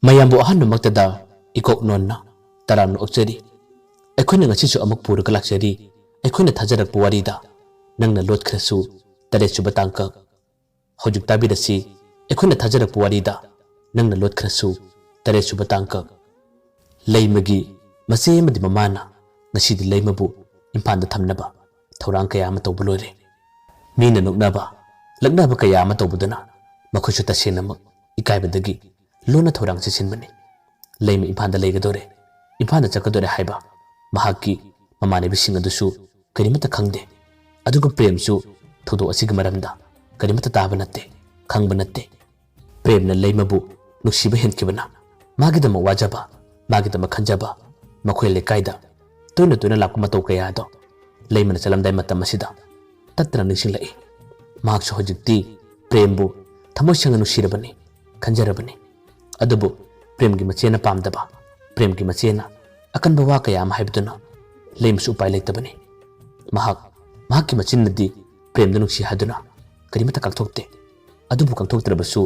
mayambu ahan maktada ikok nonna taram no okcheri akhoi na ngasi su amuk pur kalak cheri akhoi na thajarak puwarida nangna Lotkhrasu tare chuba tangka hojuk tabi dasi akhoi na thajarak puwarida nangna Lotkhrasu tare chuba tangka leimagi mase madi mamana ngasi di leimabu impan da thamnaba thorang kaya ma tawbulore mina nuknaba lagnaba kaya ma tawbudana makhoi su tasena mak ikaibadagi lona thorang se sinbani leima impan da leigadore impan da chakadore haiba mahaki mamane bising adusu karimata khangde aduga premsu thodo asiga maramda karimata taba natte khangba natte premna leimabu nuksiba henkibana magidama wajaba magidama khanjaba makhoi lekaida tuna lakuma matau kaya do leimana chalamdai matam asida tattana ningsinglai mahaksu hojikti prembu thamoi sanga nuksirabani khanjarabani adubu premgi machena pamdaba premgi machena akanba wa kaya ma haibduna leimsu upai leitabani mahakki machinnadi premda nuksi haduna karimata kakthokte adubu kakthoktrabasu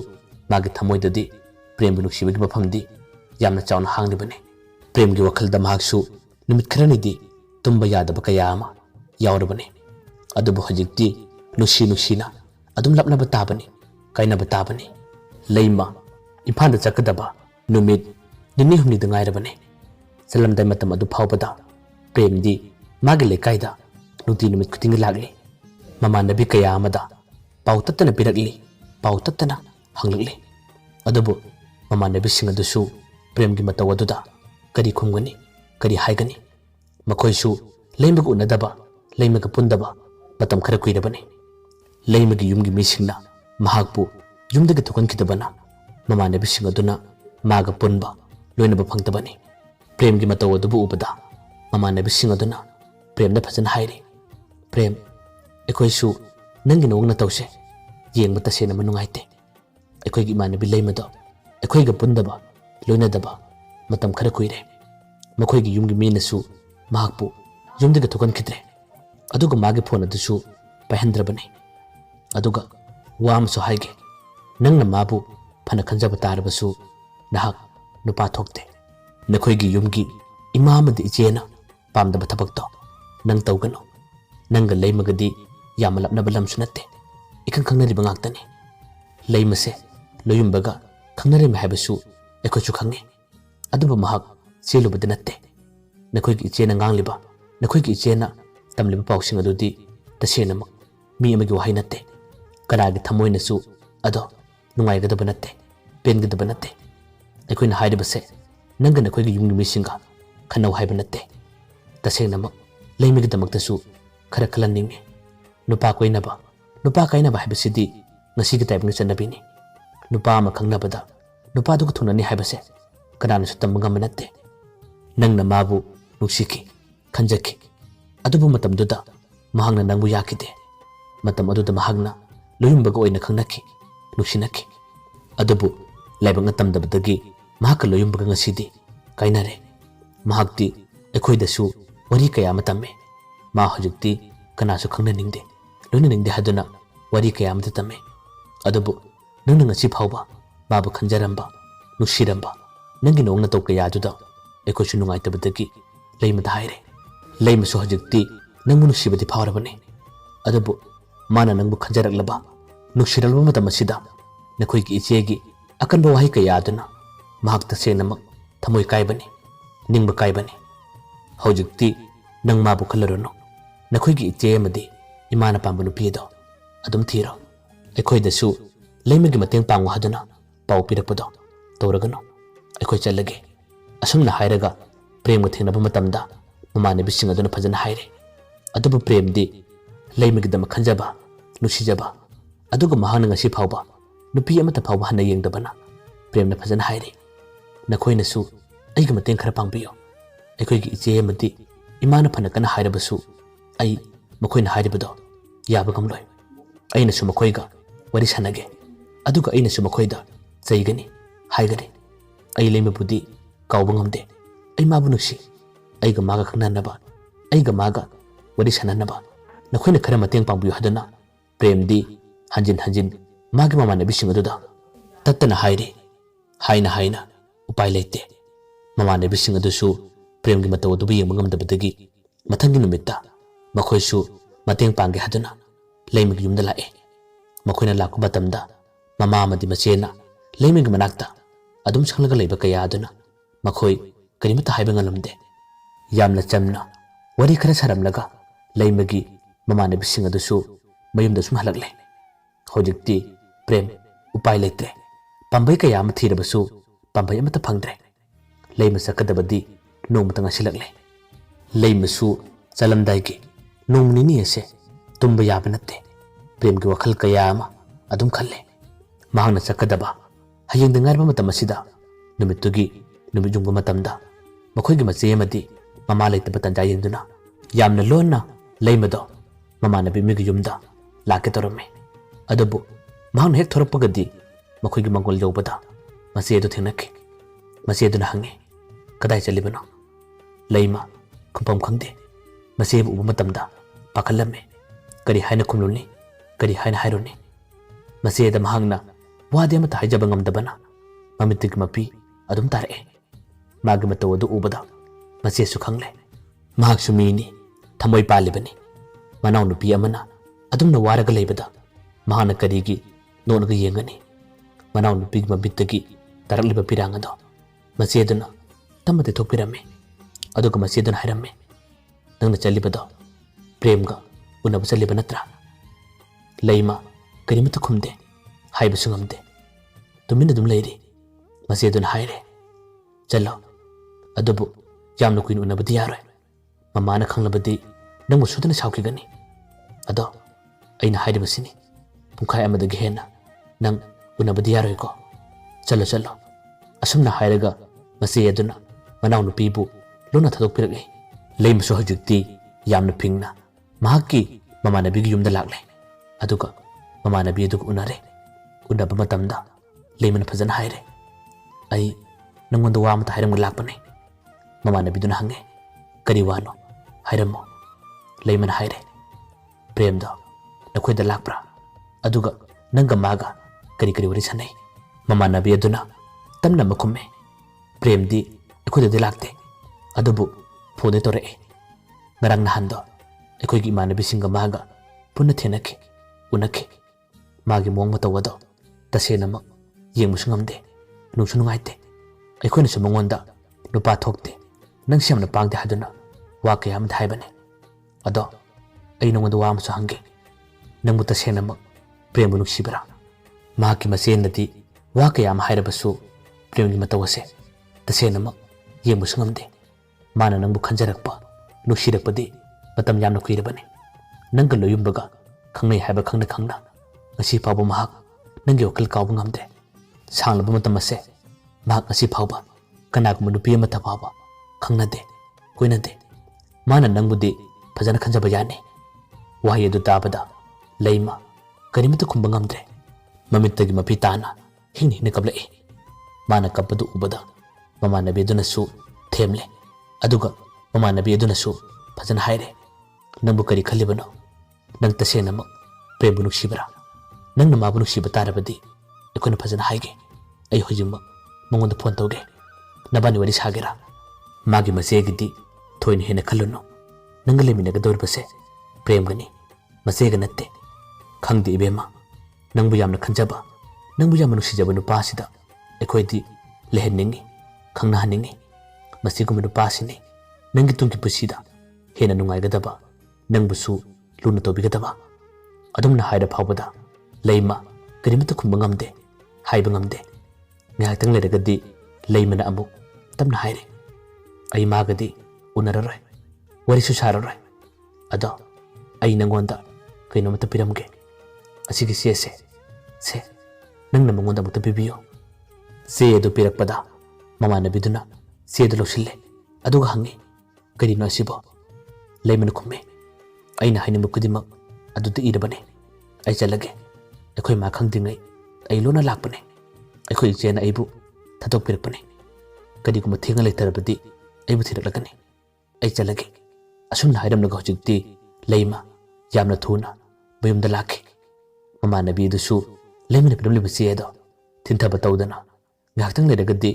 magi thamoidadi prembu nuksibagi mafamdi yamna chawna hanglibani premgi wakhalda mahaksu numit kharanidi tumba yadaba kaya ama yaurabani adubu hojikti nuksina adum lapnaba tabani kainaba tabani leima imphanda chakadaba numit nini humni da ngairabani salamdai matam adu phawbada premdi magi lekaida nuti numit kuting lagli mamanabi kaya amada pautatana pirakli pautatana hanglagli adubu mamanabi singadusu premgi matawaduda kari khumgani kari haigani makhoisu leimag unadaba leimag pundaba matam khara kuirabani leimagi yumgi misingna mahakpu yumdaga thukan kidabana mamanabi singaduna maga punba loinaba phangtabani premgi matawadubu ubada mamanabi singaduna premda phajana hairi prem ekoisu nangi nongna tawse yeng mata sena manungaite ekoigi imanabi leimado ekoiga pundaba loinadaba matam khara kuire makhoigi yumgi minasu mahakpu yumdaga thukan kidre aduga magi phone adusu pahendrabani aduga wamsu haige nangna mabu phana khanjaba tarabasu nahak nupa thokte nakhoigi yumgi imamadi ichena pamdaba thabakto nang tawgano nanga leimagadi yamalapna balamsu natte ikan khangnari bangaktani leimase loyumbaga khangnari mahabasu ekochu khangni aduba mahak selubada natte nakhoigi ichena ngangliba nakhoigi ichena tamliba pawsing adudi tasena mak mi amagi wahai natte kanagi thamoinasu ado nungaigadaba natte pengadaba natte aikoina haidabase nanga nakhoigi yumgi misinga khanau haiba natte tasena mak leimigidamaktasu khara khalanningi nupa koinaba nupa kainaba haibasidi ngasigi taibnga chanabini nupa ama khangnabada nupa duga thunani haibase kananasu tambanga manatte nangna mabu nuksiki khanjaki adubu matamduda mahangna nangbu yakide matam aduda mahagna loyumbaga oina khangnaki nuksinaki adubu laibanga tamdabadagi mahakka loyumbaga ngasidi kainare mahakti ekhoidasu wari kaya matamme ma hojukti kanasu khangna ningde loina ningde haduna wari kaya matamme adubu nungna ngasi phawba babu khanjaramba nuksiramba nangi nongna taw kaya aduda ekoisu nungaitabadagi leimada haire leimasu hojukti nangbu nuksibadi phawrabani adubu mana nangbu khanjaraklaba nuksiralba matam asida nakhoigi ichegi akanba wahi kaya aduna mahakta senamak thamoi kaibani ningba kaibani hojukti nang mabu khalarano nakhoigi iche amadi imana pamba nupido adum thiro ekhoidasu leimagi mateng pangu haduna pau pirakpado tawragano ekhoi chalage asumna hairaga premga thengnaba matamda mamane bising aduna phajana haire adubu premdi leimagi dama khanjaba nuksijaba aduga mahana ngasi phawba nupi amata phawba hana yengdabana premna phajana haire nakhoinasu aiga mateng khara pangbiyo ekhoigi iche amadi imana phana kana hairabasu ai makhoina hairibado yaba gamloi aina su makhoiga wari sanage aduga aina su makhoida chaigani haigani ai leimabudi kawba ngamde ai mabu nuksi aiga maga khananaba aiga maga wari sananaba nakhoina khara mateng pangbiyo hadana premdi hanjin magi mamana bising aduda tattana haire haina upai leite mamanebisin adusu premgi mataw adu yeng mangamdabadagi mathangi numitta makhoisu mateng pangge haduna leimigi yumda lae makhoina lakku matamda mama amadi machena leimigi manakta adum sanglaga leiba kaya aduna makhoi karimata haiba ngalamde yamna chamna wari khara saramlaga leimagi mamanebisin adusu mayumda sum halagle hojikti prem upai leitre pambai kaya ama thirabasu pambai amata phangdre leima sakadabadi nongmata ngasilagle leimasu chalamdaigi nongmini ase tumba yaba natte premgi wakhal kaya ama adum khalle mahangna sakadaba hayeng dengarba matam asida numitugi numijungba matamda makhoigi mache amadi mama leitaba tanja yengduna yamna lonna leimado mama nabi migi yumda lake torome adabu mahangna hek thoropagadi makhoigi mangol jawbada mache edu thenaki mache eduna hange kadai chalibano leima kumpam khangde mache ubu matamda pakhalame kari haina khumluni kari haina haironi mache da mahangna wade amata haijaba ngamdabana mamitig mapi adum tare magi matawadu ubada mache su khangle mahak sumini thamoi palibani manaw nupi amana adumna waraga leibada mahana karigi nonaga yengani manaw nupi mabitagi tarakliba pirangado mache duna tamate thokpirame aduga mache duna hairame nangna chalibado premga unaba chaliba natra leima karimata khumde haiba sungamde tumina dum leiri mache duna haire chalo adubu yamna kuin unabadi yaroi mamana khanglabadi nangmu sudana saukigani ado aina hairibasini pungkhai amadagi hena nang unabadi yaroi ko chalo chalo asumna hairaga mache aduna manaw nupibu lona thadok pirage leimasu hojikti yamna pingna mahaki mamanabigi yumda lagle aduga mamanabi aduga unare unaba matamda leimana phajana haire ai nangonda wa amata hairam lakpane mamanabi duna hange kari wano hairamo leimana haire premda nakhoida lakpra aduga nanga maga kari kari wari sanai mamanabi aduna tamna makumme premdi ekhoida lakte adubu phone tore ngarang nahando ekhoigi imanabi singa maga punna thenaki unaki magi mong matawado tasenama yengmusu ngamde nungsu nungaite ekhoina su mangonda nupa thokte nang siamna pangde haduna wa kaya am thaibane ado ai nongonda wa amsu hange nangmu tasenama premu nuksibara mahaki masenati wa kaya am hairabasu premgi matawase tasenama yengmusu ngamde mana nangbu khanjarakpa nuksirakpadi matam yamna kuirabane nangga loyumbaga khangnai haiba khangna ngasi pawba mahak nanggi wakal kawba ngamde sanglaba matam ase mahak ngasi pawba kanaguma nupi ama thapaba khangnade koinade mana nangbudi phajana khanjaba yani wahi adu tabada leima karimata khumba ngamdre mamittagi mapi tana hingni hine kablai mana kapadu ubada mamanabi aduna su themle aduga mamanabi aduna su phajana haire nangbu kari khalibano nang tasenama prembu nuksibara nangna mabu nuksiba tarabadi ekona phajana haige ai hojima mongonda phone tawge nabani wari sagera magi masegidi thoin hena khalluno nangga lemina ga dorbase premgani masega natte khangdi ibema nangbu yamna khanjaba nangbu yamna nuksijaba nupasida ekhoidi lehenningi khangna haningi masiguma nupasini nangi tungki pusida hena nungaigadaba nangbusu luna tobigadaba adumna haira phawbada leima karimata khumba ngamde haiba ngamde ngahtang leragadi leimana amu tamna haire ai magadi unararoi warisu sararoi ado ai nangonda kainamata piramge asigi se nangna mangonda mutta bibiyo se edu pirakpada mamanabiduna se edu loksille aduga hangi karino asibo leimana khumme aina hainimba kudimak aduda irabane ai chalage ekhoi ma khangdingai ai lona lakpane ekhoi chena aibu thadok pirakpane kadiguma thenga leitarabadi aibu thiraklagani ai chalage asumna hairamnaga hojikti leima yamna thuna bayumda lakhi mamanabi dusu leimana piramliba se edo thinthaba tawdana ngaktang leragadi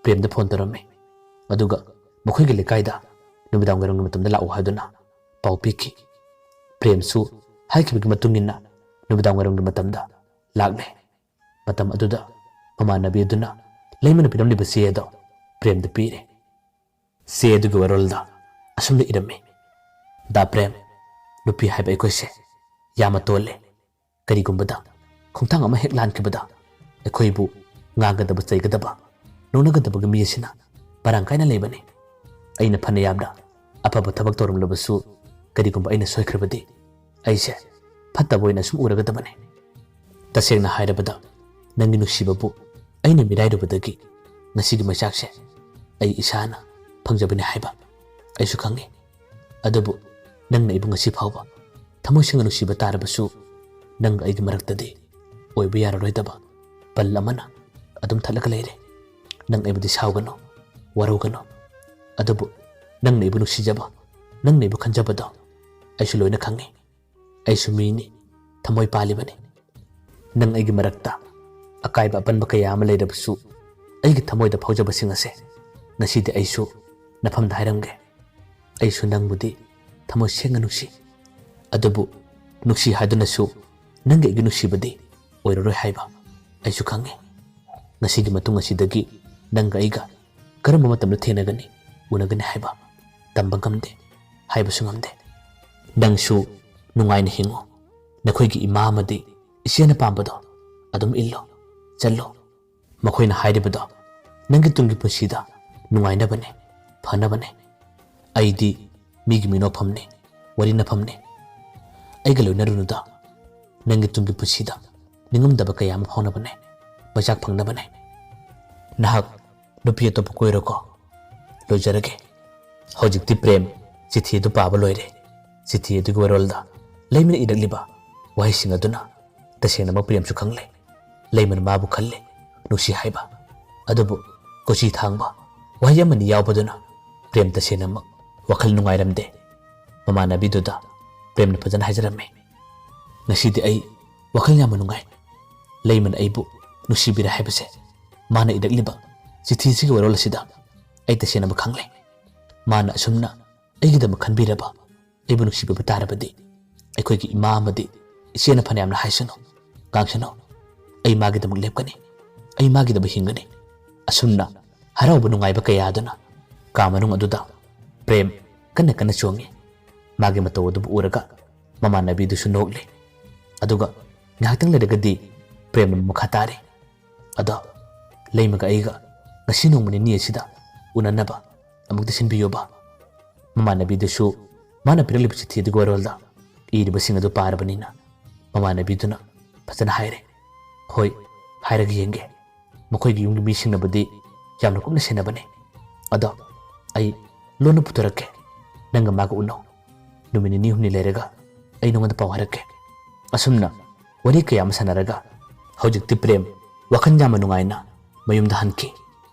ꯄ꯭ꯔꯦꯝꯗ phone ꯇꯧꯔꯝꯃꯤ ꯑꯗꯨꯒ ꯃꯈꯣꯏꯒꯤ ꯂꯩꯀꯥꯏꯗ ꯅꯨꯃꯤꯗꯥꯡ ꯋꯥꯏꯔꯝꯒꯤ ꯃꯇꯝꯗ ꯂꯥꯛꯎ ꯍꯥꯏꯗꯨꯅ ꯄꯥꯎ ꯄꯤꯈꯤ ꯄ꯭ꯔꯦꯝꯁꯨ ꯍꯥꯏꯈꯤꯕꯒꯤ ꯃꯇꯨꯡ ꯏꯟꯅ ꯅꯨꯃꯤꯗꯥꯡ ꯋꯥꯏꯔꯝꯒꯤ ꯃꯇꯝꯗ ꯂꯥꯛꯂꯦ ꯃꯇꯝ ꯑꯗꯨꯗ ꯃꯃꯥꯟꯅꯕꯤ ꯑꯗꯨꯅ ꯂꯩꯃꯅ ꯄꯤꯔꯝꯂꯤꯕ ꯆꯦ ꯑꯗꯣ ꯄ꯭ꯔꯦꯝꯗ ꯄꯤꯔꯦ ꯆꯦ ꯑꯗꯨꯒꯤ ꯋꯥꯔꯣꯜꯗ ꯑꯁꯨꯝꯅ ꯏꯔꯝꯃꯤ ꯗꯥ ꯄ꯭ꯔꯦꯝ ꯅꯨꯄꯤ ꯍꯥꯏꯕ ꯑꯩꯈꯣꯏꯁꯦ ꯌꯥꯝꯅ ꯇꯣꯜꯂꯦ ꯀꯔꯤꯒꯨꯝꯕꯗ ꯈꯣꯡꯊꯥꯡ ꯑꯃ ꯍꯦꯛ ꯂꯥꯟꯈꯤꯕꯗ ꯑꯩꯈꯣꯏꯕꯨ ꯉꯥꯡꯒꯗꯕ ꯆꯩꯒꯗꯕ ꯅꯣꯛꯅꯒꯗꯕꯒꯤ ꯃꯤ ꯑꯁꯤꯅ ꯃꯔꯥꯡ ꯀꯥꯏꯅ ꯂꯩꯕꯅꯤ ꯑꯩꯅ ꯐꯅ ꯌꯥꯝꯅ ꯑꯐꯕ ꯊꯕꯛ ꯇꯧꯔꯝꯂꯕꯁꯨ ꯀꯔꯤꯒꯨꯝꯕ ꯑꯩꯅ ꯁꯣꯏꯈ꯭ꯔꯕꯗꯤ ꯑꯩꯁꯦ ꯐꯠꯇꯕ ꯑꯣꯏꯅ ꯁꯨꯝ ꯎꯔꯒꯗꯕꯅꯤ ꯇꯁꯦꯡꯅ ꯍꯥꯏꯔꯕꯗ ꯅꯪꯒꯤ ꯅꯨꯡꯁꯤꯕꯕꯨ ꯑꯩꯅ ꯃꯤꯔꯥꯏꯔꯨꯕꯗꯒꯤ ꯉꯁꯤꯒꯤ ꯃꯩꯆꯥꯛꯁꯦ ꯑꯩ ꯏꯁꯥꯅ ꯐꯪꯖꯕꯅꯤ ꯍꯥꯏꯕ ꯑꯩꯁꯨ ꯈꯪꯉꯤ ꯑꯗꯨꯕꯨ ꯅꯪꯅ ꯑꯩꯕꯨ ꯉꯁꯤ ꯐꯥꯎꯕ ꯊꯃꯣꯏ ꯁꯦꯡꯅ ꯅꯨꯡꯁꯤꯕ ꯇꯥꯔꯕꯁꯨ ꯅꯪꯒ ꯑꯩꯒꯤ ꯃꯔꯛꯇꯗꯤ ꯑꯣꯏꯕ ꯌꯥꯔꯔꯣꯏꯗꯕ ꯄꯜ ꯑꯃꯅ ꯑꯗꯨꯝ ꯊꯠꯂꯒ ꯂꯩꯔꯦ ꯅꯪ ꯑꯩꯕꯨꯗꯤ ꯁꯥꯎꯒꯅꯨ ꯋꯥꯔꯧꯒꯅꯨ ꯑꯗꯨꯕꯨ ꯅꯪꯅ ꯑꯩꯕꯨ ꯅꯨꯡꯁꯤꯖꯕ ꯅꯪꯅ ꯑꯩꯕꯨ ꯈꯟꯖꯕꯗꯣ ꯑꯩꯁꯨ ꯂꯣꯏꯅ ꯈꯪꯉꯤ ꯑꯩꯁꯨ ꯃꯤꯅꯤ ꯊꯃꯣꯏ ꯄꯥꯜꯂꯤꯕꯅꯤ ꯅꯪ ꯑꯩꯒꯤ ꯃꯔꯛꯇ ꯑꯀꯥꯏꯕ ꯑꯄꯟꯕ ꯀꯌꯥ ꯑꯃ ꯂꯩꯔꯕꯁꯨ ꯑꯩꯒꯤ ꯊꯃꯣꯏꯗ ꯐꯥꯎꯖꯕꯁꯤꯡ ꯑꯁꯦ ꯉꯁꯤꯗꯤ ꯑꯩꯁꯨ ꯅꯐꯝꯗ ꯍꯥꯏꯔꯝꯒꯦ ꯑꯩꯁꯨ ꯅꯪꯕꯨꯗꯤ ꯊꯃꯣꯏ ꯁꯦꯡꯅ ꯅꯨꯡꯁꯤ ꯑꯗꯨꯕꯨ ꯅꯨꯡꯁꯤ ꯍꯥꯏꯗꯨꯅꯁꯨ ꯅꯪꯒꯤ ꯑꯩꯒꯤ ꯅꯨꯡꯁꯤꯕꯗꯤ ꯑꯣꯏꯔꯔꯣꯏ ꯍꯥꯏꯕ ꯑꯩꯁꯨ ꯈꯪꯉꯤ ꯉꯁꯤꯒꯤ ꯃꯇꯨꯡ ꯑꯁꯤꯗꯒꯤ ꯅꯪꯒ ꯑꯩꯒ ꯀꯔꯝꯕ ꯃꯇꯝꯗ ꯊꯦꯡꯅꯒꯅꯤ ꯎꯅꯒꯅꯤ ꯍꯥꯏꯕ ꯇꯝꯕ ꯉꯝꯗꯦ ꯍꯥꯏꯕꯁꯨ ꯉꯝꯗꯦ ꯅꯪꯁꯨ ꯅꯨꯡꯉꯥꯏꯅ ꯍꯤꯡꯉꯨ ꯅꯈꯣꯏꯒꯤ ꯏꯃꯥ ꯑꯃꯗꯤ ꯏꯆꯦꯅ ꯄꯥꯝꯕꯗꯣ ꯑꯗꯨꯝ ꯏꯜꯂꯣ ꯆꯠꯂꯣ ꯃꯈꯣꯏꯅ ꯍꯥꯏꯔꯤꯕꯗꯣ ꯅꯪꯒꯤ ꯇꯨꯡꯒꯤ ꯄꯨꯟꯁꯤꯗ ꯅꯨꯡꯉꯥꯏꯅꯕꯅꯦ ꯐꯅꯕꯅꯦ ꯑꯩꯗꯤ ꯃꯤꯒꯤ ꯃꯤꯅꯣꯛꯐꯝꯅꯤ ꯋꯥꯔꯤꯅꯐꯝꯅꯤ ꯑꯩꯒ ꯂꯣꯏꯅꯔꯨꯅꯨꯗ ꯅꯪꯒꯤ ꯇꯨꯡꯒꯤ ꯄꯨꯟꯁꯤꯗ ꯅꯤꯡꯉꯝꯗꯕ ꯀꯌꯥ ꯑꯃ ꯐꯥꯎꯅꯕꯅꯦ ꯃꯩꯆꯥꯛ ꯐꯪꯅꯕꯅꯦ ꯅꯍꯥꯛ ꯅꯨꯄꯤ ꯑꯇꯣꯞꯄ ꯀꯣꯏꯔꯣꯀꯣ ꯂꯣꯏꯖꯔꯒꯦ ꯍꯧꯖꯤꯛꯇꯤ ꯄ꯭ꯔꯦꯝ ꯆꯤꯊꯤ ꯑꯗꯨ ꯄꯥꯕ ꯂꯣꯏꯔꯦ ꯆꯤꯊꯤ ꯑꯗꯨꯒꯤ ꯋꯥꯔꯣꯜꯗ ꯂꯩꯃꯅ ꯏꯔꯛꯂꯤꯕ ꯋꯥꯍꯩꯁꯤꯡ ꯑꯗꯨꯅ ꯇꯁꯦꯡꯅꯃꯛ ꯄ꯭ꯔꯦꯝꯁꯨ ꯈꯪꯂꯦ ꯂꯩꯃꯅ ꯃꯥꯕꯨ ꯈꯜꯂꯦ ꯅꯨꯡꯁꯤ ꯍꯥꯏꯕ ꯑꯗꯨꯕꯨ ꯀꯣꯆꯤ ꯊꯥꯡꯕ ꯋꯥꯍꯩ ꯑꯃꯅꯤ ꯌꯥꯎꯕꯗꯨꯅ ꯄ꯭ꯔꯦꯝ ꯇꯁꯦꯡꯅꯃꯛ ꯋꯥꯈꯜ ꯅꯨꯡꯉꯥꯏꯔꯝꯗꯦ ꯃꯃꯥꯟꯅꯕꯤꯗꯨꯗ ꯄ꯭ꯔꯦꯝꯅ ꯐꯖꯅ ꯍꯥꯏꯖꯔꯝꯃꯤ ꯉꯁꯤꯗꯤ ꯑꯩ ꯋꯥꯈꯜ ꯌꯥꯝꯅ ꯅꯨꯡꯉꯥꯏ ꯂꯩꯃꯅ ꯑꯩꯕꯨ ꯅꯨꯡꯁꯤꯕꯤꯔꯦ ꯍꯥꯏꯕꯁꯦ ꯃꯥꯅ ꯏꯔꯛꯂꯤꯕ ꯆꯤꯊꯤꯁꯤꯒꯤ ꯋꯥꯔꯣꯜ ꯑꯁꯤꯗ ꯑꯩ ꯇꯁꯦꯡꯅꯃꯛ ꯈꯪꯂꯦ ꯃꯥꯅ ꯑꯁꯨꯝꯅ ꯑꯩꯒꯤꯗꯃꯛ ꯈꯟꯕꯤꯔꯕ ꯑꯩꯕꯨ ꯅꯨꯡꯁꯤꯕꯤꯕ ꯇꯥꯔꯕꯗꯤ ꯑꯩꯈꯣꯏꯒꯤ ꯏꯃꯥ ꯑꯃꯗꯤ ꯏꯆꯦꯅ ꯐꯅꯌꯥꯝꯅ ꯍꯥꯏꯁꯅꯨ ꯉꯥꯡꯁꯅꯨ ꯑꯩ ꯃꯥꯒꯤꯗꯃꯛ ꯂꯦꯞꯀꯅꯤ ꯑꯩ ꯃꯥꯒꯤꯗꯃꯛ ꯍꯤꯡꯒꯅꯤ ꯑꯁꯨꯝꯅ ꯍꯔꯥꯎꯕ ꯅꯨꯡꯉꯥꯏꯕ ꯀꯌꯥꯗꯨꯅ ꯀꯥ ꯃꯅꯨꯡ ꯑꯗꯨꯗ ꯄ꯭ꯔꯦꯝ ꯀꯟꯅ ꯀꯟꯅ ꯆꯣꯡꯉꯤ ꯃꯥꯒꯤ ꯃꯇꯧ ꯑꯗꯨꯕꯨ ꯎꯔꯒ ꯃꯃꯥꯟꯅꯕꯤꯗꯨꯁꯨ ꯅꯣꯛꯂꯤ ꯑꯗꯨꯒ ꯉꯥꯏꯍꯥꯛꯇꯪ ꯂꯩꯔꯒꯗꯤ ꯄ꯭ꯔꯦꯝꯅ ꯃꯈꯥ ꯇꯥꯔꯤ ꯑꯗꯣ ꯂꯩꯃꯒ ꯑꯩꯒ ꯉꯁꯤ ꯅꯣꯡꯃ ꯅꯤꯅꯤ ꯑꯁꯤꯗ ꯎꯅꯅꯕ ꯑꯃꯨꯛꯇ ꯁꯤꯟꯕꯤꯌꯨꯕ ꯃꯃꯥꯟꯅꯕꯤꯗꯨꯁꯨ ꯃꯥꯅ ꯄꯤꯔꯛꯂꯤꯕ ꯆꯤꯊꯤ ꯑꯗꯨꯒꯤ ꯋꯥꯔꯣꯜꯗ ꯏꯔꯤꯕꯁꯤꯡ ꯑꯗꯨ ꯄꯥꯔꯕꯅꯤꯅ ꯃꯃꯥꯟꯅꯕꯤꯗꯨꯅ ꯐꯖꯅ ꯍꯥꯏꯔꯦ ꯍꯣꯏ ꯍꯥꯏꯔꯒ ꯌꯦꯡꯒꯦ ꯃꯈꯣꯏꯒꯤ ꯌꯨꯝꯒꯤ ꯃꯤꯁꯤꯡꯅꯕꯨꯗꯤ ꯌꯥꯝꯅ ꯀꯨꯞꯅ ꯁꯦꯟꯅꯕꯅꯤ ꯑꯗꯣ ꯑꯩ ꯂꯣꯟꯅ ꯄꯨꯊꯣꯔꯛꯀꯦ ꯅꯪꯒ ꯃꯥꯒ ꯎꯅꯧ ꯅꯨꯃꯤꯠ ꯅꯤꯅꯤ ꯍꯨꯝꯅꯤ ꯂꯩꯔꯒ ꯑꯩ ꯅꯉꯣꯟꯗ ꯄꯥꯎ ꯍꯥꯏꯔꯛꯀꯦ ꯑꯁꯨꯝꯅ ꯋꯥꯔꯤ ꯀꯌꯥ ꯑꯃ ꯁꯥꯟꯅꯔꯒ ꯍꯧꯖꯤꯛꯇꯤ ꯄ꯭ꯔꯦꯝ ꯋꯥꯈꯜ ꯌꯥꯝꯅ ꯅꯨꯡꯉꯥꯏꯅ ꯃꯌꯨꯝꯗ ꯍꯟꯈꯤ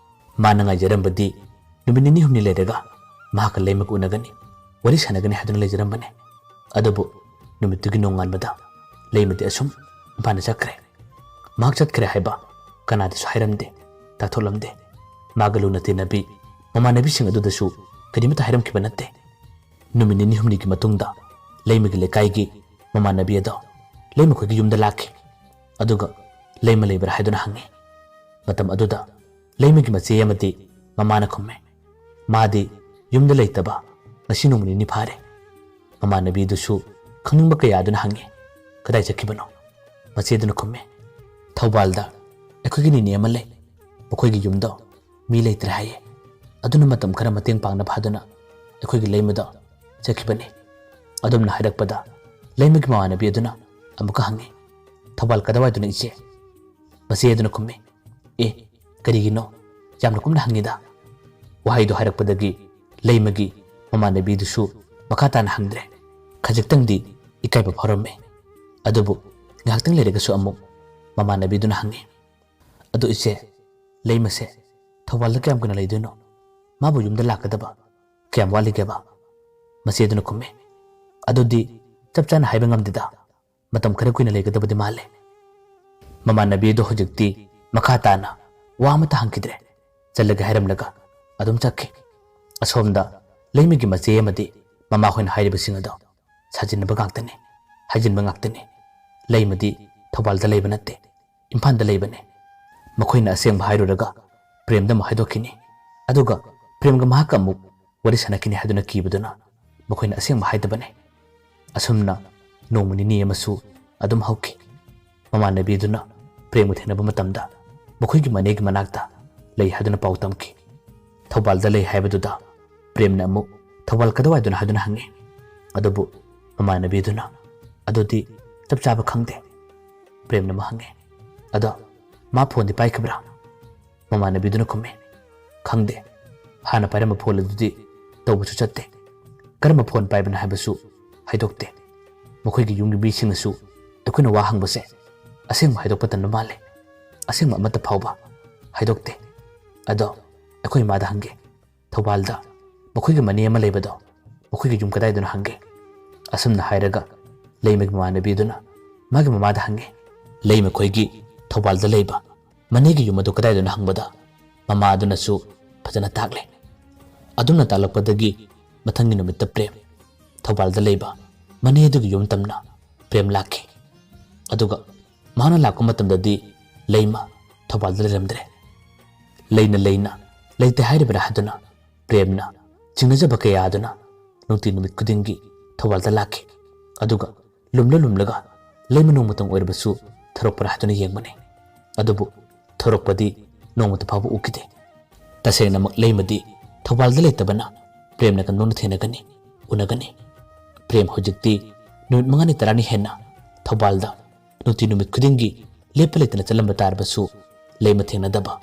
ꯃꯥꯅ ꯉꯥꯏꯖꯔꯝꯕꯗꯤ ꯅꯨꯃꯤꯠ ꯅꯤꯅꯤ ꯍꯨꯝꯅꯤ ꯂꯩꯔꯒ ꯃꯍꯥꯛꯀ ꯂꯩꯃꯒ ꯎꯅꯒꯅꯤ ꯋꯥꯔꯤ ꯁꯥꯟꯅꯒꯅꯤ ꯍꯥꯏꯗꯨꯅ ꯂꯩꯖꯔꯝꯕꯅꯤ ꯑꯗꯨꯕꯨ ꯅꯨꯃꯤꯠꯇꯨꯒꯤ ꯅꯣꯡꯉꯥꯟꯕꯗ ꯂꯩꯃꯗꯤ ꯑꯁꯨꯝ ꯃꯄꯥꯟꯗ ꯆꯠꯈ꯭ꯔꯦ ꯃꯍꯥꯛ ꯆꯠꯈ꯭ꯔꯦ ꯍꯥꯏꯕ ꯀꯅꯥꯗꯁꯨ ꯍꯥꯏꯔꯝꯗꯦ ꯇꯥꯛꯊꯣꯛꯂꯝꯗꯦ ꯃꯥꯒ ꯂꯨꯅ ꯇꯤꯟꯅꯕꯤ ꯃꯃꯥꯟꯅꯕꯤꯁꯤꯡ ꯑꯗꯨꯗꯁꯨ ꯀꯔꯤꯃꯠꯇ ꯍꯥꯏꯔꯝꯈꯤꯕ ꯅꯠꯇꯦ ꯅꯨꯃꯤꯠ ꯅꯤꯅꯤ ꯍꯨꯝꯅꯤꯒꯤ ꯃꯇꯨꯡꯗ ꯂꯩꯃꯒꯤ ꯂꯩꯀꯥꯏꯒꯤ ꯃꯃꯥꯟꯅꯕꯤ ꯑꯗꯣ ꯂꯩꯃꯈꯣꯏꯒꯤ ꯌꯨꯝꯗ ꯂꯥꯛꯈꯤ ꯑꯗꯨꯒ ꯂꯩꯃ ꯂꯩꯕ꯭ꯔꯥ ꯍꯥꯏꯗꯨꯅ ꯍꯪꯉꯤ ꯃꯇꯝ ꯑꯗꯨꯗ ꯂꯩꯃꯒꯤ ꯃꯆꯦ ꯑꯃꯗꯤ ꯃꯃꯥꯅ ꯈꯨꯝꯃꯦ ꯃꯥꯗꯤ ꯌꯨꯝꯗ ꯂꯩꯇꯕ ꯉꯁꯤ ꯅꯣꯡꯃ ꯅꯤꯅꯤ ꯐꯥꯔꯦ ꯃꯃꯥꯟꯅꯕꯤꯗꯨꯁꯨ ꯈꯪꯅꯤꯡꯕ ꯀꯌꯥꯗꯨꯅ ꯍꯪꯉꯤ ꯀꯗꯥꯏ ꯆꯠꯈꯤꯕꯅꯣ ꯃꯆꯦꯗꯨꯅ ꯈꯨꯝꯃꯦ ꯊꯧꯕꯥꯜꯗ ꯑꯩꯈꯣꯏꯒꯤ ꯅꯤꯅꯦ ꯑꯃ ꯂꯩ ꯃꯈꯣꯏꯒꯤ ꯌꯨꯝꯗꯣ ꯃꯤ ꯂꯩꯇ꯭ꯔꯦ ꯍꯥꯏꯌꯦ ꯑꯗꯨꯅ ꯃꯇꯝ ꯈꯔ ꯃꯇꯦꯡ ꯄꯥꯡꯅꯕ ꯍꯥꯏꯗꯨꯅ ꯑꯩꯈꯣꯏꯒꯤ ꯂꯩꯃꯗ ꯆꯠꯈꯤꯕꯅꯤ ꯑꯗꯨꯝꯅ ꯍꯥꯏꯔꯛꯄꯗ ꯂꯩꯃꯒꯤ ꯃꯃꯥꯟꯅꯕꯤ ꯑꯗꯨꯅ ꯑꯃꯨꯛꯀ ꯍꯪꯉꯤ ꯊꯧꯕꯥꯜ ꯀꯗꯥꯏꯋꯥꯏꯗꯅꯣ ꯏꯆꯦ ꯃꯆꯦ ꯑꯗꯨꯅ ꯈꯨꯝꯃꯤ ꯑꯦ ꯀꯔꯤꯒꯤꯅꯣ ꯌꯥꯝꯅ ꯀꯨꯞꯅ ꯍꯪꯉꯤꯗ ꯋꯥꯍꯩꯗꯣ ꯍꯥꯏꯔꯛꯄꯗꯒꯤ ꯂꯩꯃꯒꯤ ꯃꯃꯥꯟꯅꯕꯤꯗꯨꯁꯨ ꯃꯈꯥ ꯇꯥꯅ ꯍꯪꯗ꯭ꯔꯦ ꯈꯖꯤꯛꯇꯪꯗꯤ ꯏꯀꯥꯏꯕ ꯐꯥꯎꯔꯝꯃꯤ ꯑꯗꯨꯕꯨ ꯉꯥꯏꯍꯥꯛꯇꯪ ꯂꯩꯔꯒꯁꯨ ꯑꯃꯨꯛ ꯃꯃꯥꯟꯅꯕꯤꯗꯨꯅ ꯍꯪꯉꯤ ꯑꯗꯨ ꯏꯆꯦ ꯂꯩꯃꯁꯦ ꯊꯧꯕꯥꯜꯗ ꯀꯌꯥꯝ ꯀꯨꯏꯅ ꯂꯩꯗꯣꯏꯅꯣ ꯃꯥꯕꯨ ꯌꯨꯝꯗ ꯂꯥꯛꯀꯗꯕ ꯀꯌꯥꯝ ꯋꯥꯠꯂꯤꯒꯦꯕ ꯃꯆꯦꯗꯨꯅ ꯈꯨꯝꯃꯤ ꯑꯗꯨꯗꯤ ꯆꯞ ꯆꯥꯅ ꯍꯥꯏꯕ ꯉꯝꯗꯦꯗ ꯃꯇꯝ ꯈꯔ ꯀꯨꯏꯅ ꯂꯩꯒꯗꯕꯗꯤ ꯃꯥꯜꯂꯦ ꯃꯃꯥꯟꯅꯕꯤ ꯑꯗꯨ ꯍꯧꯖꯤꯛꯇꯤ ꯃꯈꯥ ꯇꯥꯅ ꯋꯥ ꯑꯃꯠꯇ ꯍꯪꯈꯤꯗ꯭ꯔꯦ ꯆꯠꯂꯒ ꯍꯥꯏꯔꯝꯂꯒ ꯑꯗꯨꯝ ꯆꯠꯈꯤ ꯑꯁꯣꯝꯗ ꯂꯩꯃꯒꯤ ꯃꯆꯦ ꯑꯃꯗꯤ ꯃꯃꯥ ꯍꯣꯏꯅ ꯍꯥꯏꯔꯤꯕꯁꯤꯡ ꯑꯗꯣ ꯁꯥꯖꯤꯟꯅꯕ ꯉꯥꯛꯇꯅꯤ ꯍꯥꯏꯖꯤꯟꯕ ꯉꯥꯛꯇꯅꯤ ꯂꯩꯃꯗꯤ ꯊꯧꯕꯥꯜꯗ ꯂꯩꯕ ꯅꯠꯇꯦ ꯏꯝꯐꯥꯜꯗ ꯂꯩꯕꯅꯤ ꯃꯈꯣꯏꯅ ꯑꯁꯦꯡꯕ ꯍꯥꯏꯔꯨꯔꯒ ꯄ꯭ꯔꯦꯝꯗ ꯑꯃꯨꯛ ꯍꯥꯏꯗꯣꯛꯈꯤꯅꯤ ꯑꯗꯨꯒ ꯄ꯭ꯔꯦꯝꯒ ꯃꯍꯥꯛꯀ ꯑꯃꯨꯛ ꯋꯥꯔꯤ ꯁꯥꯟꯅꯈꯤꯅꯤ ꯍꯥꯏꯗꯨꯅ ꯀꯤꯕꯗꯨꯅ ꯃꯈꯣꯏꯅ ꯑꯁꯦꯡꯕ ꯍꯥꯏꯗꯕꯅꯤ ꯑꯁꯨꯝꯅ ꯅꯣꯡꯃ ꯅꯤꯅꯤ ꯑꯃꯁꯨ ꯑꯗꯨꯝ ꯍꯧꯈꯤ ꯃꯃꯥꯟꯅꯕꯤꯗꯨꯅ ꯄ꯭ꯔꯦꯝꯒ ꯊꯦꯡꯅꯕ ꯃꯇꯝꯗ ꯃꯈꯣꯏꯒꯤ ꯃꯅꯦꯒꯤ ꯃꯅꯥꯛꯇ ꯂꯩ ꯍꯥꯏꯗꯨꯅ ꯄꯥꯎ ꯇꯝꯈꯤ ꯊꯧꯕꯥꯜꯗ ꯂꯩ ꯍꯥꯏꯕꯗꯨꯗ ꯄ꯭ꯔꯦꯝꯅ ꯑꯃꯨꯛ ꯊꯧꯕꯥꯜ ꯀꯗꯥꯏꯋꯥꯏꯗꯅꯣ ꯍꯥꯏꯗꯨꯅ ꯍꯪꯉꯤ ꯑꯗꯨꯕꯨ ꯃꯃꯥꯟꯅꯕꯤꯗꯨꯅ ꯑꯗꯨꯗꯤ ꯆꯞ ꯆꯥꯕ ꯈꯪꯗꯦ ꯄ꯭ꯔꯦꯝꯅ ꯑꯃꯨꯛ ꯍꯪꯉꯤ ꯑꯗꯣ ꯃꯥ ꯐꯣꯟꯗꯤ ꯄꯥꯏꯈꯤꯕ꯭ꯔꯥ ꯃꯃꯥꯟꯅꯕꯤꯗꯨꯅ ꯈꯨꯝꯃꯤ ꯈꯪꯗꯦ ꯍꯥꯟꯅ ꯄꯥꯏꯔꯝꯕ ꯐꯣꯟ ꯑꯗꯨꯗꯤ ꯇꯧꯕꯁꯨ ꯆꯠꯇꯦ ꯀꯔꯝꯕ ꯐꯣꯟ ꯄꯥꯏꯕꯅꯣ ꯍꯥꯏꯕꯁꯨ ꯍꯥꯏꯗꯣꯛꯇꯦ ꯃꯈꯣꯏꯒꯤ ꯌꯨꯝꯒꯤ ꯃꯤꯁꯤꯡꯅꯁꯨ ꯑꯩꯈꯣꯏꯅ ꯋꯥ ꯍꯪꯕꯁꯦ ꯑꯁꯦꯡꯕ ꯍꯥꯏꯗꯣꯛꯄ ꯇꯟꯕ ꯃꯥꯜꯂꯦ ꯑꯁꯦꯡꯕ ꯑꯃꯠꯇ ꯐꯥꯎꯕ ꯍꯥꯏꯗꯣꯛꯇꯦ ꯑꯗꯣ ꯑꯩꯈꯣꯏ ꯏꯃꯥꯗ ꯍꯪꯒꯦ ꯊꯧꯕꯥꯜꯗ ꯃꯈꯣꯏꯒꯤ ꯃꯅꯦ ꯑꯃ ꯂꯩꯕꯗꯣ ꯃꯈꯣꯏꯒꯤ ꯌꯨꯝ ꯀꯗꯥꯏꯗꯅꯣ ꯍꯪꯒꯦ ꯑꯁꯨꯝꯅ ꯍꯥꯏꯔꯒ ꯂꯩꯃꯒꯤ ꯃꯃꯥꯟꯅꯕꯤꯗꯨꯅ ꯃꯥꯒꯤ ꯃꯃꯥꯗ ꯍꯪꯉꯤ ꯂꯩꯃꯈꯣꯏꯒꯤ ꯊꯧꯕꯥꯜꯗ ꯂꯩꯕ ꯃꯅꯦꯒꯤ ꯌꯨꯝ ꯑꯗꯨ ꯀꯗꯥꯏꯗꯅꯣ ꯍꯪꯕꯗ ꯃꯃꯥ ꯑꯗꯨꯅꯁꯨ ꯐꯖꯅ ꯇꯥꯛꯂꯦ ꯑꯗꯨꯝꯅ ꯇꯥꯛꯂꯛꯄꯗꯒꯤ ꯃꯊꯪꯒꯤ ꯅꯨꯃꯤꯠꯇ ꯄ꯭ꯔꯦꯝ ꯊꯧꯕꯥꯜꯗ ꯂꯩꯕ ꯃꯅꯦ ꯑꯗꯨꯒꯤ ꯌꯨꯝ ꯇꯝꯅ ꯄ꯭ꯔꯦꯝ ꯂꯥꯛꯈꯤ ꯑꯗꯨꯒ ꯃꯍꯥꯛꯅ ꯂꯥꯛꯄ ꯃꯇꯝꯗꯗꯤ ꯂꯩꯃ ꯊꯧꯕꯥꯜꯗ ꯂꯩꯔꯝꯗ꯭ꯔꯦ ꯂꯩꯅ ꯂꯩꯇꯦ ꯍꯥꯏꯔꯤꯕꯔꯥ ꯍꯥꯏꯗꯨꯅ ꯄ꯭ꯔꯦꯝꯅ ꯆꯤꯡꯅꯖꯕ ꯀꯌꯥꯗꯨꯅ ꯅꯨꯡꯇꯤ ꯅꯨꯃꯤꯠ ꯈꯨꯗꯤꯡꯒꯤ ꯊꯧꯕꯥꯜꯗ ꯂꯥꯛꯈꯤ ꯑꯗꯨꯒ ꯂꯨꯝꯂꯒ ꯂꯩꯃ ꯅꯣꯡꯃꯇꯪ ꯑꯣꯏꯔꯕꯁꯨ ꯊꯧꯔꯛꯄꯔꯥ ꯍꯥꯏꯗꯨꯅ ꯌꯦꯡꯕꯅꯤ ꯑꯗꯨꯕꯨ ꯊꯧꯔꯛꯄꯗꯤ ꯅꯣꯡꯃꯇ ꯐꯥꯎꯕ ꯎꯈꯤꯗꯦ ꯇꯁꯦꯡꯅꯃꯛ ꯂꯩꯃꯗꯤ ꯊꯧꯕꯥꯜꯗ ꯂꯩꯇꯕꯅ ꯄ꯭ꯔꯦꯝꯅ ꯅꯣꯡꯅ ꯊꯦꯡꯅꯒꯅꯤ ꯎꯅꯒꯅꯤ ꯄ꯭ꯔꯦꯝ ꯍꯧꯖꯤꯛꯇꯤ ꯅꯨꯃꯤꯠ 5ꯅꯤ 10ꯅꯤ ꯍꯦꯟꯅ ꯊꯧꯕꯥꯜꯗ ꯅꯨꯡꯇꯤ ꯅꯨꯃꯤꯠ ꯈꯨꯗꯤꯡꯒꯤ ꯂꯦꯞꯄ ꯂꯩꯇꯅ ꯆꯠꯂꯝꯕ ꯇꯥꯔꯕꯁꯨ ꯂꯩꯃ ꯊꯦꯡꯅꯗꯕ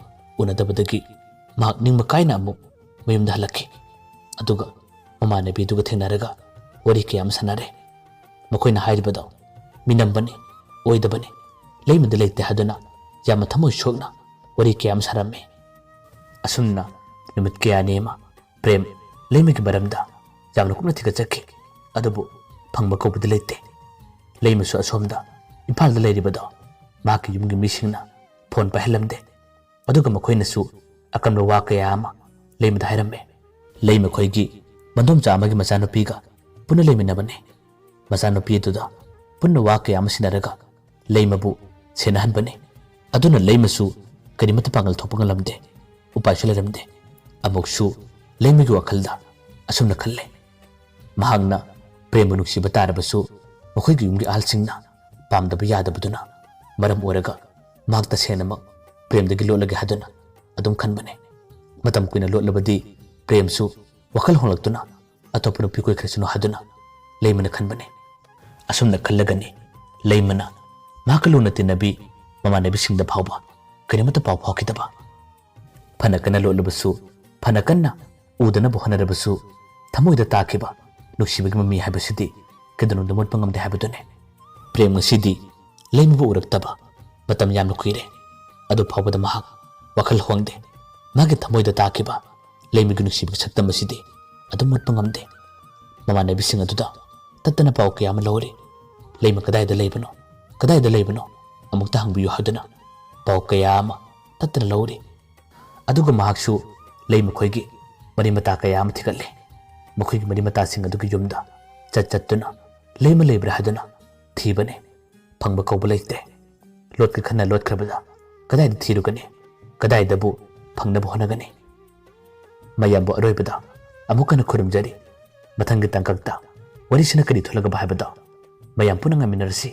ꯎꯅꯗꯕꯗꯒꯤ ꯃꯍꯥꯛ ꯅꯤꯡꯕ ꯀꯥꯏꯅ ꯑꯃꯨꯛ ꯃꯌꯨꯝꯗ ꯍꯜꯂꯛꯈꯤ ꯑꯗꯨꯒ ꯃꯃꯥꯟꯅꯕꯤꯗꯨꯒ ꯊꯦꯡꯅꯔꯒ ꯋꯥꯔꯤ ꯀꯌꯥ ꯑꯃ ꯁꯥꯟꯅꯔꯦ ꯃꯈꯣꯏꯅ ꯍꯥꯏꯔꯤꯕꯗꯣ ꯃꯤꯅꯝꯕꯅꯤ ꯑꯣꯏꯗꯕꯅꯤ ꯂꯩꯃꯗ ꯂꯩꯇꯦ ꯍꯥꯏꯗꯨꯅ ꯌꯥꯝꯅ ꯊꯃꯣꯏ ꯁꯣꯛꯅ ꯋꯥꯔꯤ ꯀꯌꯥ ꯑꯃ ꯁꯥꯔꯝꯃꯤ ꯑꯁꯨꯝꯅ ꯅꯨꯃꯤꯠ ꯀꯌꯥꯅꯤ ꯑꯃ ꯄ꯭ꯔꯦꯝ ꯂꯩꯃꯒꯤ ꯃꯔꯝꯗ ꯌꯥꯝꯅ ꯀꯨꯞꯅ ꯊꯤꯒꯠꯆꯈꯤ ꯑꯗꯨꯕꯨ ꯐꯪꯕ ꯀꯧꯕꯗꯤ ꯂꯩꯇꯦ ꯂꯩꯃꯁꯨ ꯑꯁꯣꯝꯗ ꯏꯝꯐꯥꯜꯗ ꯂꯩꯔꯤꯕꯗꯣ ꯃꯍꯥꯛꯀꯤ ꯌꯨꯝꯒꯤ ꯃꯤꯁꯤꯡꯅ ꯐꯣꯟ ꯄꯥꯏꯍꯜꯂꯝꯗꯦ ꯑꯗꯨꯒ ꯃꯈꯣꯏꯅꯁꯨ ꯑꯀꯟꯕ ꯋꯥ ꯀꯌꯥ ꯑꯃ ꯂꯩꯃꯗ ꯍꯥꯏꯔꯝꯃꯦ ꯂꯩꯃꯈꯣꯏꯒꯤ ꯃꯗꯣꯝꯆꯥ ꯑꯃꯒꯤ ꯃꯆꯥꯅꯨꯄꯤꯒ ꯄꯨꯟꯅ ꯂꯩꯃꯤꯟꯅꯕꯅꯤ ꯃꯆꯥꯅꯨꯄꯤ ꯑꯗꯨꯗ ꯄꯨꯟꯅ ꯋꯥ ꯀꯌꯥ ꯑꯃ ꯁꯤꯟꯅꯔꯒ ꯂꯩꯃꯕꯨ ꯁꯦꯟꯅꯍꯟꯕꯅꯤ ꯑꯗꯨꯅ ꯂꯩꯃꯁꯨ ꯀꯔꯤꯃꯠꯇ ꯄꯥꯡꯒꯜ ꯊꯣꯛꯄ ꯉꯝꯂꯝꯗꯦ ꯎꯄꯥꯏꯁꯨ ꯂꯩꯔꯝꯗꯦ ꯑꯃꯨꯛꯁꯨ ꯂꯩꯃꯒꯤ ꯋꯥꯈꯜꯗ ꯑꯁꯨꯝꯅ ꯈꯜꯂꯦ ꯃꯍꯥꯛꯅ ꯄ꯭ꯔꯦꯝꯕꯨ ꯅꯨꯡꯁꯤꯕ ꯇꯥꯔꯕꯁꯨ ꯃꯈꯣꯏꯒꯤ ꯌꯨꯝꯒꯤ ꯑꯍꯜꯁꯤꯡꯅ ꯄꯥꯝꯗꯕ ꯌꯥꯗꯕꯗꯨꯅ ꯃꯔꯝ ꯑꯣꯏꯔꯒ ꯃꯍꯥꯛ ꯇꯁꯦꯡꯅꯃꯛ ꯄ꯭ꯔꯦꯝꯗꯒꯤ ꯂꯣꯠꯂꯒꯦ ꯍꯥꯏꯗꯨꯅ ꯑꯗꯨꯝ ꯈꯟꯕꯅꯤ ꯃꯇꯝ ꯀꯨꯏꯅ ꯂꯣꯠꯂꯕꯗꯤ ꯄ꯭ꯔꯦꯝꯁꯨ ꯋꯥꯈꯜ ꯍꯣꯡꯂꯛꯇꯨꯅ ꯑꯇꯣꯞꯄ ꯅꯨꯄꯤ ꯀꯣꯏꯈ꯭ꯔꯁꯅꯨ ꯍꯥꯏꯗꯨꯅ ꯂꯩꯃꯅ ꯈꯟꯕꯅꯤ ꯑꯁꯨꯝꯅ ꯈꯜꯂꯒꯅꯤ ꯂꯩꯃꯅ ꯃꯍꯥꯛꯀ ꯂꯨꯅ ꯇꯤꯟꯅꯕꯤ ꯃꯃꯥꯟꯅꯕꯤꯁꯤꯡꯗ ꯐꯥꯎꯕ ꯀꯔꯤꯃꯠꯇ ꯄꯥꯎ ꯐꯥꯎꯈꯤꯗꯕ ꯐꯅ ꯀꯟꯅ ꯂꯣꯠꯂꯕꯁꯨ ꯐꯅ ꯀꯟꯅ ꯎꯗꯅꯕ ꯍꯣꯠꯅꯔꯕꯁꯨ ꯊꯃꯣꯏꯗ ꯇꯥꯈꯤꯕ ꯅꯨꯡꯁꯤꯕꯒꯤ ꯃꯃꯤ ꯍꯥꯏꯕꯁꯤꯗꯤ ꯀꯩꯗꯧꯅꯨꯡꯗ ꯃꯨꯠꯄ ꯉꯝꯗꯦ ꯍꯥꯏꯕꯗꯨꯅꯤ ꯄ꯭ꯔꯦꯝ ꯉꯁꯤꯗꯤ ꯂꯩꯃꯕꯨ ꯎꯔꯛꯇꯕ ꯃꯇꯝ ꯌꯥꯝꯅ ꯀꯨꯏꯔꯦ ꯑꯗꯨ ꯐꯥꯎꯕꯗ ꯃꯍꯥꯛ ꯋꯥꯈꯜ ꯍꯣꯡꯗꯦ ꯃꯥꯒꯤ ꯊꯃꯣꯏꯗ ꯇꯥꯈꯤꯕ ꯂꯩꯃꯒꯤ ꯅꯨꯡꯁꯤꯕꯒꯤ ꯁꯛꯇꯝ ꯑꯁꯤꯗꯤ ꯑꯗꯨꯝ ꯃꯨꯠꯄ ꯉꯝꯗꯦ ꯃꯃꯥꯟꯅꯕꯤꯁꯤꯡ ꯑꯗꯨꯗ ꯇꯠꯇꯅ ꯄꯥꯎ ꯀꯌꯥ ꯑꯃ ꯂꯧꯔꯤ ꯂꯩꯃ ꯀꯗꯥꯏꯗ ꯂꯩꯕꯅꯣ ꯑꯃꯨꯛꯇ ꯍꯪꯕꯤꯌꯨ ꯍꯥꯏꯗꯨꯅ ꯄꯥꯎ ꯀꯌꯥ ꯑꯃ ꯇꯠꯇꯅ ꯂꯧꯔꯤ ꯑꯗꯨꯒ ꯃꯍꯥꯛꯁꯨ ꯂꯩꯃꯈꯣꯏꯒꯤ ꯃꯔꯤ ꯃꯇꯥ ꯀꯌꯥ ꯑꯃ ꯊꯤꯒꯠꯂꯤ ꯃꯈꯣꯏꯒꯤ ꯃꯔꯤ ꯃꯇꯥꯁꯤꯡ ꯑꯗꯨꯒꯤ ꯌꯨꯝꯗ ꯆꯠꯇꯨꯅ ꯂꯩꯃ ꯂꯩꯕ꯭ꯔꯥ ꯍꯥꯏꯗꯨꯅ ꯊꯤꯕꯅꯤ ꯐꯪꯕ ꯀꯧꯕ ꯂꯩꯇꯦ ꯂꯣꯠꯀ ꯈꯟꯅ ꯂꯣꯠꯈ꯭ꯔꯕꯗ ꯀꯗꯥꯏꯗ ꯊꯤꯔꯨꯒꯅꯤ ꯀꯗꯥꯏꯗꯕꯨ ꯐꯪꯅꯕ ꯍꯣꯠꯅꯒꯅꯤ ꯃꯌꯥꯝꯕꯨ ꯑꯔꯣꯏꯕꯗ ꯑꯃꯨꯛ ꯍꯟꯅ ꯈꯨꯔꯨꯝꯖꯔꯤ ꯃꯊꯪꯒꯤ ꯇꯥꯡꯀꯛꯇ ꯋꯥꯔꯤꯁꯤꯅ ꯀꯔꯤ ꯊꯣꯛꯂꯒꯕ ꯍꯥꯏꯕꯗꯣ ꯃꯌꯥꯝ ꯄꯨꯟꯅ ꯉꯥꯏꯃꯤꯟꯅꯔꯁꯤ